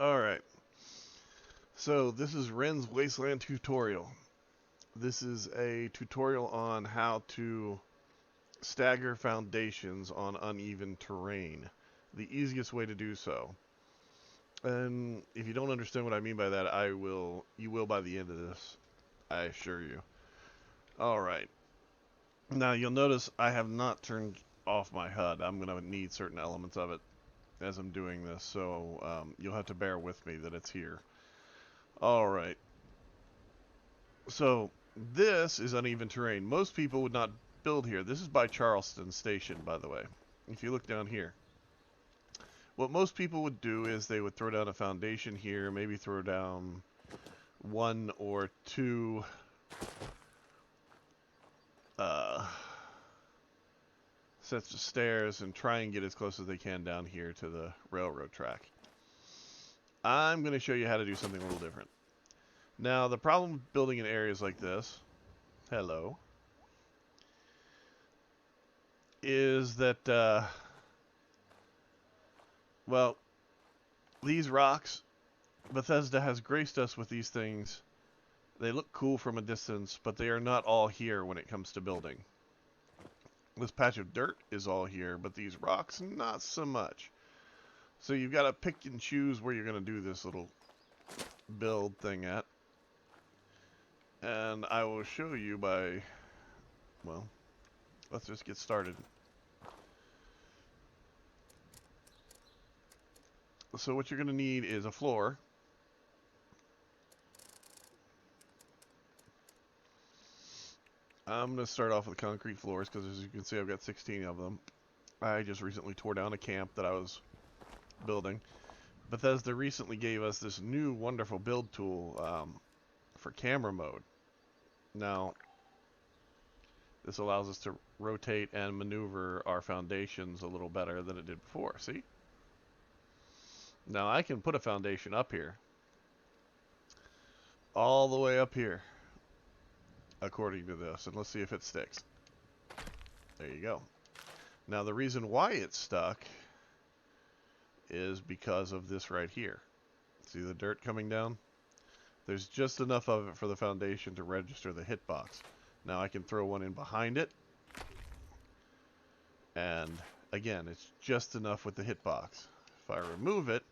Alright, so this is Wren's Wasteland tutorial. This is a tutorial on how to stagger foundations on uneven terrain. The easiest way to do so. And if you don't understand what I mean by that, you will by the end of this, I assure you. Alright, now you'll notice I have not turned off my HUD. I'm going to need certain elements of it as I'm doing this, so you'll have to bear with me that it's here. Alright. So this is uneven terrain. Most people would not build here. This is by Charleston Station, by the way. If you look down here, what most people would do is they would throw down a foundation here, maybe throw down one or two sets of stairs and try and get as close as they can down here to the railroad track. I'm going to show you how to do something a little different. Now, the problem with building in areas like this, hello, is that, well, these rocks, Bethesda has graced us with these things. They look cool from a distance, but they are not all here when it comes to building. This patch of dirt is all here, but these rocks, not so much. So you've got to pick and choose where you're going to do this little build thing at. And I will show you by, well, let's just get started. So what you're going to need is a floor. I'm going to start off with concrete floors because as you can see I've got 16 of them. I just recently tore down a camp that I was building. Bethesda recently gave us this new wonderful build tool for camera mode. Now, this allows us to rotate and maneuver our foundations a little better than it did before. See? Now I can put a foundation up here. All the way up here. According to this. And let's see if it sticks. There you go. Now the reason why it's stuck is because of this right here. See the dirt coming down? There's just enough of it for the foundation to register the hitbox. Now I can throw one in behind it. And again, it's just enough with the hitbox. If I remove it,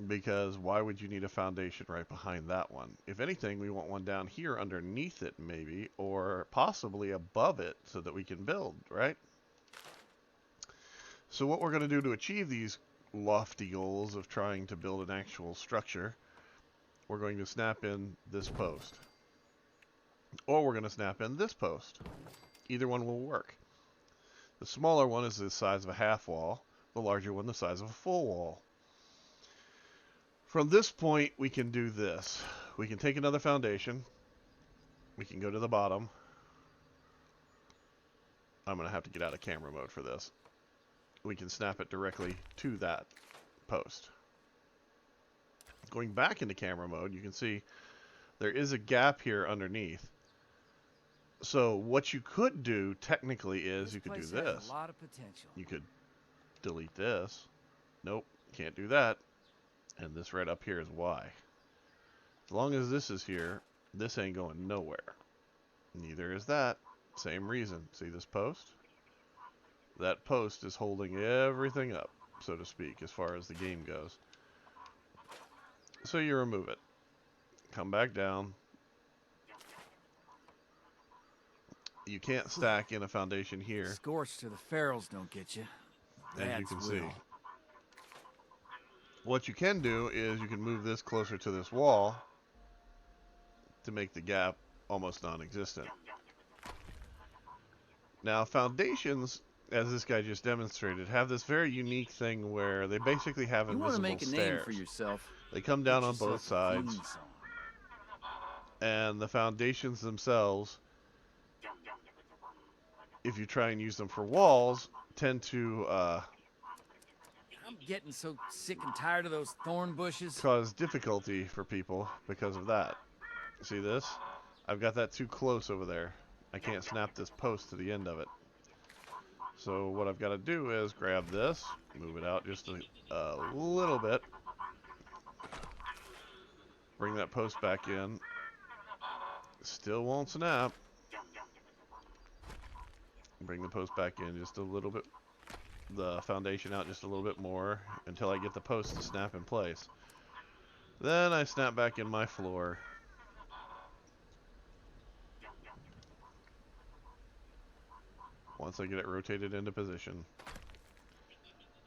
because why would you need a foundation right behind that one? If anything, we want one down here underneath it maybe, or possibly above it so that we can build, right? So what we're going to do to achieve these lofty goals of trying to build an actual structure, we're going to snap in this post. Or we're going to snap in this post. Either one will work. The smaller one is the size of a half wall, the larger one the size of a full wall. From this point, we can do this. We can take another foundation. We can go to the bottom. I'm going to have to get out of camera mode for this. We can snap it directly to that post. Going back into camera mode, you can see there is a gap here underneath. So what you could do technically is you could do this. A lot of potential. You could delete this. Nope, can't do that. And this right up here is why. As long as this is here, this ain't going nowhere. Neither is that. Same reason. See this post? That post is holding everything up, so to speak, as far as the game goes. So you remove it. Come back down. You can't stack in a foundation here. Scorched to the ferals don't get you. As you can see. What you can do is you can move this closer to this wall to make the gap almost non-existent. Now foundations, as this guy just demonstrated, have this very unique thing where they basically have invisible stairs. You want to make a name for yourself. They come down on both sides, and the foundations themselves, if you try and use them for walls, tend to I'm getting so sick and tired of those thorn bushes. cause difficulty for people because of that. See this? I've got that too close over there. I can't snap this post to the end of it. So what I've got to do is grab this, move it out just a little bit, Bring that post back in. Still won't snap. Bring the post back in just a little bit. The foundation out just a little bit more until I get the post to snap in place. Then I snap back in my floor. Once I get it rotated into position.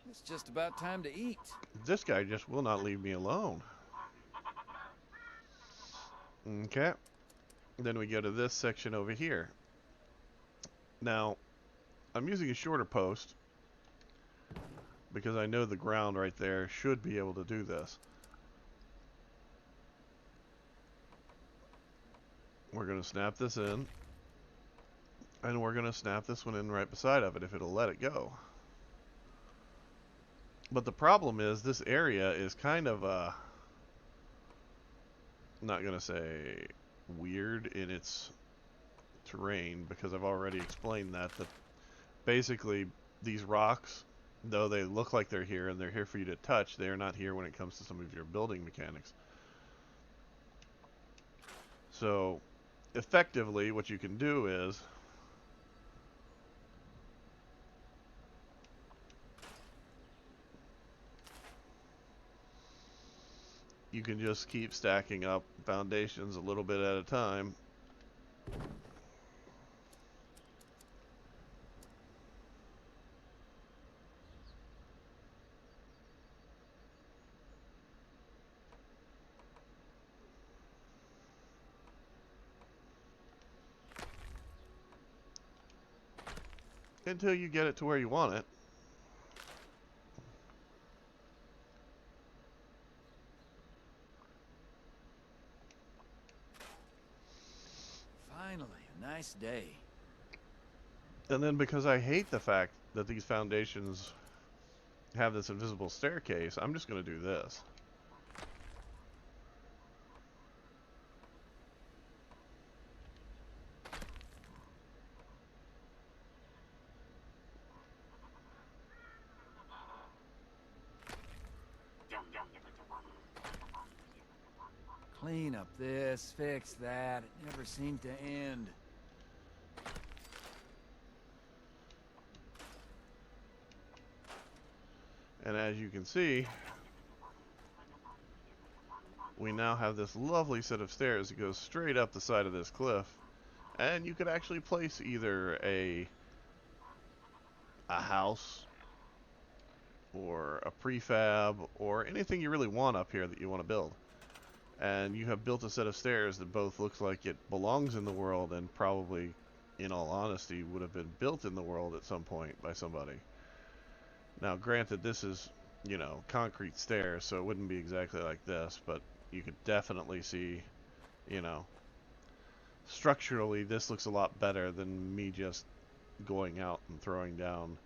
It's just about time to eat. This guy just will not leave me alone. Okay. Then we go to this section over here. Now, I'm using a shorter post because I know the ground right there should be able to do this. We're going to snap this in. And we're going to snap this one in right beside of it if it'll let it go. But the problem is this area is kind of, not going to say weird in its terrain because I've already explained that basically these rocks, though they look like they're here and they're here for you to touch, they are not here when it comes to some of your building mechanics. So effectively what you can do is you can just keep stacking up foundations a little bit at a time. Until you get it to where you want it. Finally, a nice day. And then because I hate the fact that these foundations have this invisible staircase, I'm just going to do this. Clean up this, fix that. It never seemed to end. And as you can see, we now have this lovely set of stairs that goes straight up the side of this cliff. And you could actually place either a house or a prefab or anything you really want up here that you want to build. And you have built a set of stairs that both looks like it belongs in the world and probably, in all honesty, would have been built in the world at some point by somebody. Now, granted, this is, you know, concrete stairs, so it wouldn't be exactly like this, but you could definitely see, you know, structurally this looks a lot better than me just going out and throwing down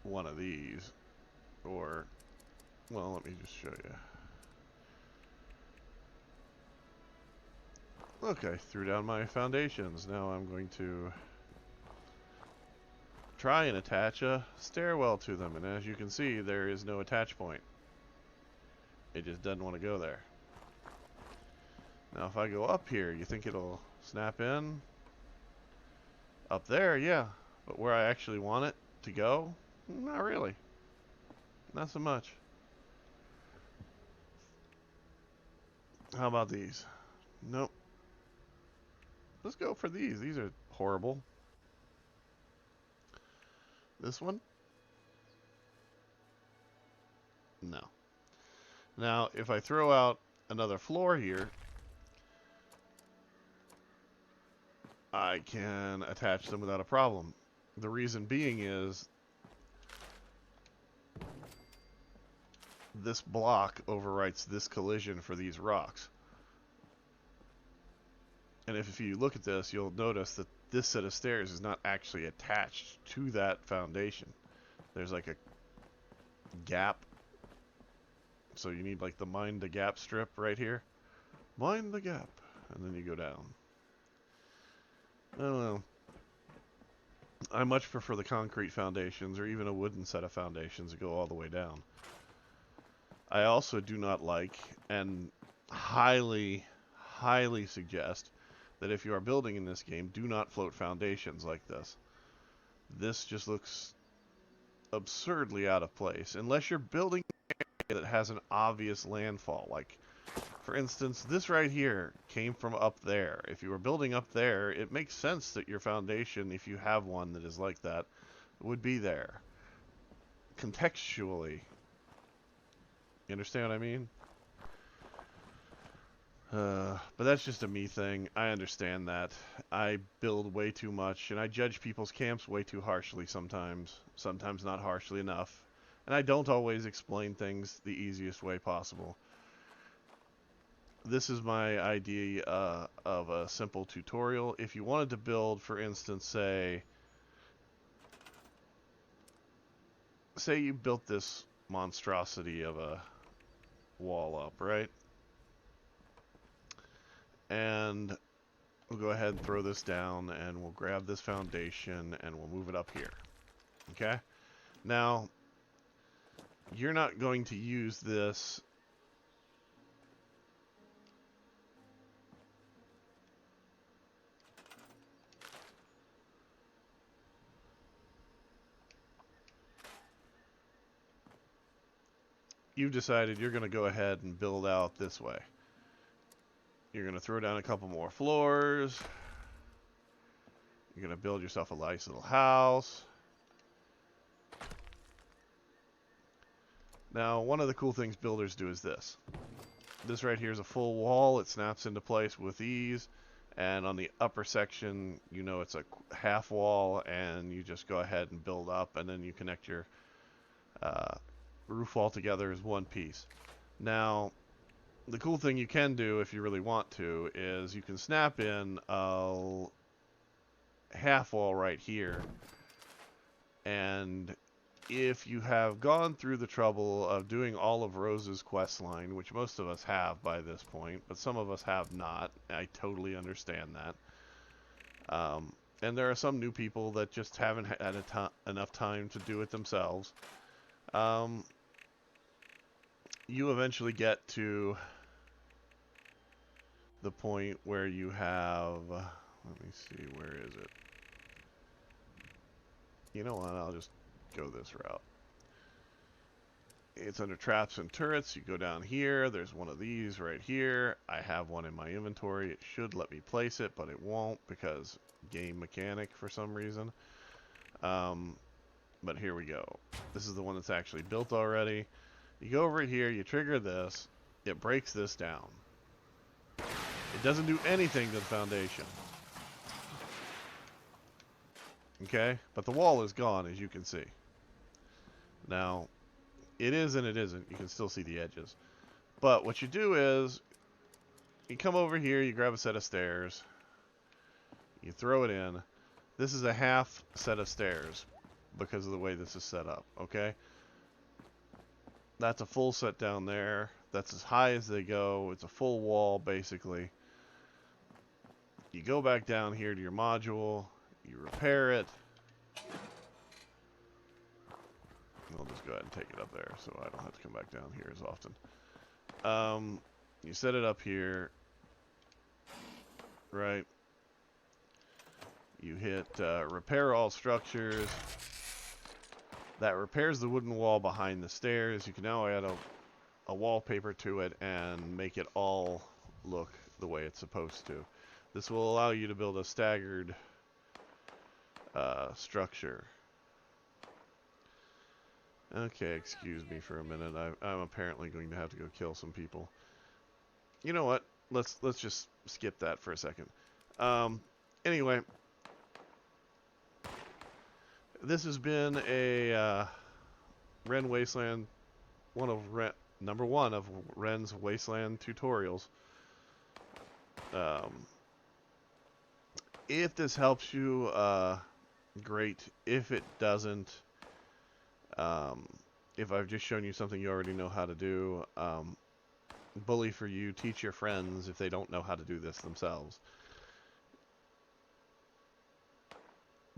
one of these. Or, well, let me just show you. Look, I threw down my foundations. Now I'm going to try and attach a stairwell to them. And as you can see, there is no attach point. It just doesn't want to go there. Now if I go up here, you think it'll snap in? Up there, yeah. But where I actually want it to go? Not really. Not so much. How about these? Nope. Let's go for these. These are horrible. This one? No. Now, if I throw out another floor here, I can attach them without a problem. The reason being is this block overwrites this collision for these rocks. And if you look at this, you'll notice that this set of stairs is not actually attached to that foundation. There's like a gap. So you need like the mind the gap strip right here. Mind the gap. And then you go down. I don't know. I much prefer the concrete foundations or even a wooden set of foundations that go all the way down. I also do not like and highly suggest that if you are building in this game, do not float foundations like this. This just looks absurdly out of place unless you're building that has an obvious landfall. Like, for instance, this right here came from up there. If you were building up there, it makes sense that your foundation, if you have one that is like that, would be there. Contextually. You understand what I mean? But that's just a me thing. I understand that. I build way too much, and I judge people's camps way too harshly sometimes. Sometimes not harshly enough. And I don't always explain things the easiest way possible. This is my idea of a simple tutorial. If you wanted to build, for instance, say you built this monstrosity of a wall up, right? And we'll go ahead and throw this down, and we'll grab this foundation, and we'll move it up here. Okay? Now, you're not going to use this you've decided you're going to go ahead and build out this way. You're going to throw down a couple more floors. You're going to build yourself a nice little house. Now, one of the cool things builders do is this. This right here is a full wall. It snaps into place with ease. And on the upper section, you know it's a half wall, and you just go ahead and build up, and then you connect your roof all together as one piece. Now, the cool thing you can do if you really want to is you can snap in a half wall right here, and if you have gone through the trouble of doing all of Rose's quest line, which most of us have by this point, but some of us have not, I totally understand that. And there are some new people that just haven't had enough time to do it themselves. You eventually get to the point where you have, let me see, where is it? You know what, I'll just go this route. It's under traps and turrets. You go down here. There's one of these right here. I have one in my inventory. It should let me place it, but it won't because game mechanic for some reason. But here we go. This is the one that's actually built already. You go over here. You trigger this. It breaks this down. It doesn't do anything to the foundation. Okay? But the wall is gone, as you can see. Now, it is and it isn't. You can still see the edges. But what you do is, you come over here, you grab a set of stairs, you throw it in. This is a half set of stairs because of the way this is set up, okay? That's a full set down there. That's as high as they go. It's a full wall, basically. You go back down here to your module, you repair it. I'll just go ahead and take it up there so I don't have to come back down here as often. You set it up here, right? You hit repair all structures. That repairs the wooden wall behind the stairs. You can now add a wallpaper to it and make it all look the way it's supposed to. This will allow you to build a staggered structure. Okay, excuse me for a minute. I'm apparently going to have to go kill some people. You know what? Let's just skip that for a second. Anyway, this has been a Wren Wasteland, number one of Wren's Wasteland tutorials. If this helps you, great. If it doesn't, if I've just shown you something you already know how to do, bully for you, teach your friends if they don't know how to do this themselves.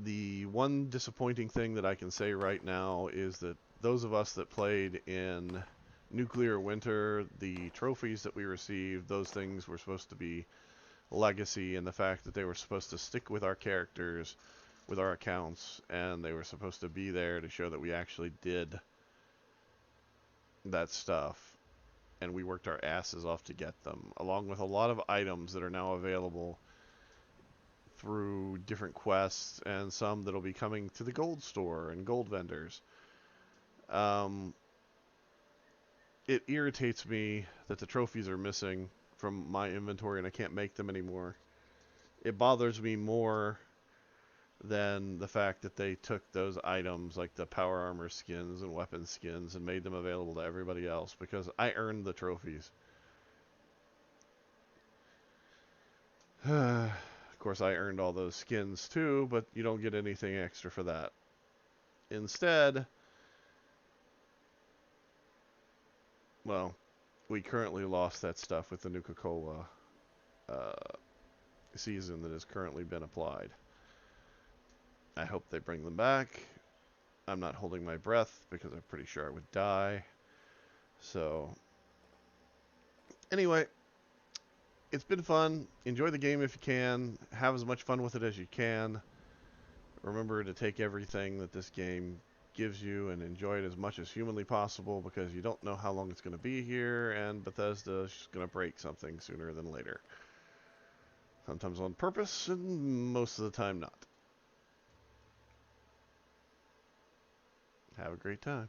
The one disappointing thing that I can say right now is that those of us that played in Nuclear Winter, the trophies that we received, those things were supposed to be legacy, and the fact that they were supposed to stick with our characters, with our accounts, and they were supposed to be there to show that we actually did that stuff, and we worked our asses off to get them, along with a lot of items that are now available through different quests, and some that'll be coming to the gold store and gold vendors. Um, it irritates me that the trophies are missing from my inventory and I can't make them anymore. It bothers me more than the fact that they took those items like the power armor skins and weapon skins and made them available to everybody else, because I earned the trophies. Of course, I earned all those skins too, but you don't get anything extra for that. Instead, well, we currently lost that stuff with the Nuka-Cola uh, season that has currently been applied. I hope they bring them back. I'm not holding my breath because I'm pretty sure I would die. So, anyway, it's been fun. Enjoy the game if you can. Have as much fun with it as you can. Remember to take everything that this game gives you and enjoy it as much as humanly possible, because you don't know how long it's going to be here, and Bethesda's just going to break something sooner than later. Sometimes on purpose, and most of the time not. Have a great time.